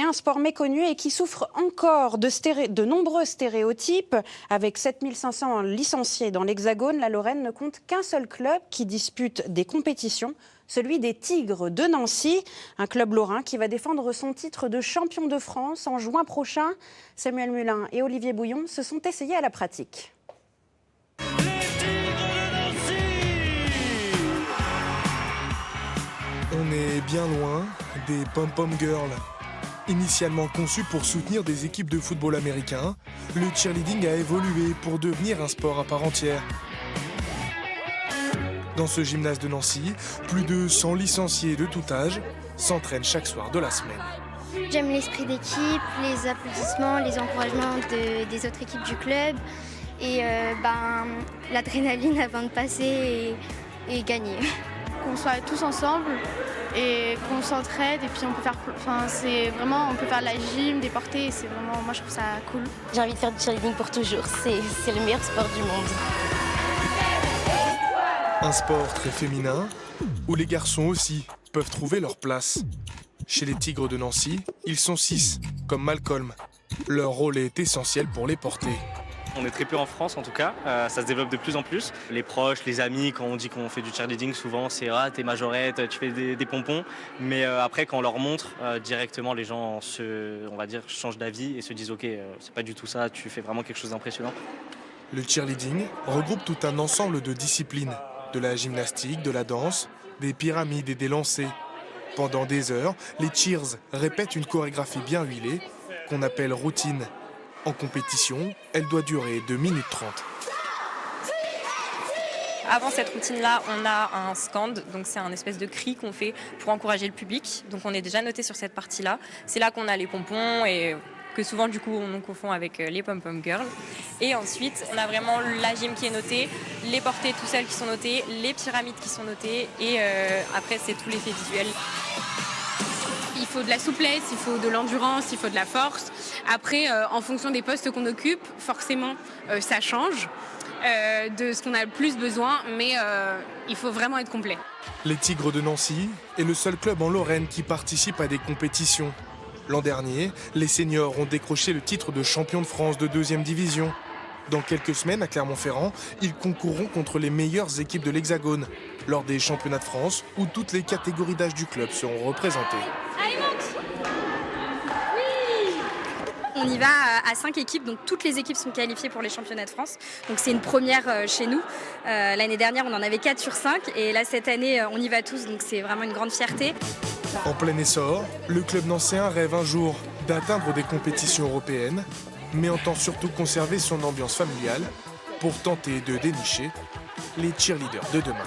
un sport méconnu et qui souffre encore de nombreux stéréotypes. Avec 7500 licenciés dans l'Hexagone, la Lorraine ne compte qu'un seul club qui dispute des compétitions, celui des Tigres de Nancy, un club lorrain qui va défendre son titre de champion de France en juin prochain. Samuel Mulin et Olivier Bouillon se sont essayés à la pratique. On est bien loin des pom-pom girls. Initialement conçu pour soutenir des équipes de football américain, le cheerleading a évolué pour devenir un sport à part entière. Dans ce gymnase de Nancy, plus de 100 licenciés de tout âge s'entraînent chaque soir de la semaine. J'aime l'esprit d'équipe, les applaudissements, les encouragements des autres équipes du club et l'adrénaline avant de passer et gagner. Qu'on soit tous ensemble et qu'on s'entraide et puis on peut faire, on peut faire de la gym, des portées et c'est vraiment, moi je trouve ça cool. J'ai envie de faire du cheerleading pour toujours, c'est le meilleur sport du monde. Un sport très féminin où les garçons aussi peuvent trouver leur place. Chez les Tigres de Nancy, ils sont 6, comme Malcolm. Leur rôle est essentiel pour les porter. On est très peu en France en tout cas, ça se développe de plus en plus. Les proches, les amis, quand on dit qu'on fait du cheerleading, souvent c'est « ah t'es majorette, tu fais des pompons ». Mais après quand on leur montre, directement les gens changent d'avis et se disent « ok, c'est pas du tout ça, tu fais vraiment quelque chose d'impressionnant ». Le cheerleading regroupe tout un ensemble de disciplines. De la gymnastique, de la danse, des pyramides et des lancers. Pendant des heures, les cheers répètent une chorégraphie bien huilée qu'on appelle routine. En compétition, elle doit durer 2 minutes 30. Avant cette routine-là, on a un scand, donc c'est un espèce de cri qu'on fait pour encourager le public. Donc on est déjà noté sur cette partie-là. C'est là qu'on a les pompons et que souvent du coup on confond avec les pom-pom girls. Et ensuite, on a vraiment la gym qui est notée, les portées tout seules qui sont notées, les pyramides qui sont notées et après c'est tout l'effet visuel. Il faut de la souplesse, il faut de l'endurance, il faut de la force. Après, en fonction des postes qu'on occupe, forcément, ça change de ce qu'on a le plus besoin, mais il faut vraiment être complet. Les Tigres de Nancy est le seul club en Lorraine qui participe à des compétitions. L'an dernier, les seniors ont décroché le titre de champion de France de 2e division. Dans quelques semaines, à Clermont-Ferrand, ils concourront contre les meilleures équipes de l'Hexagone, lors des championnats de France où toutes les catégories d'âge du club seront représentées. On y va à 5 équipes, donc toutes les équipes sont qualifiées pour les championnats de France. Donc c'est une première chez nous. L'année dernière, on en avait 4 sur 5 et là, cette année, on y va tous, donc c'est vraiment une grande fierté. En plein essor, le club nancéen rêve un jour d'atteindre des compétitions européennes, mais entend surtout conserver son ambiance familiale pour tenter de dénicher les cheerleaders de demain.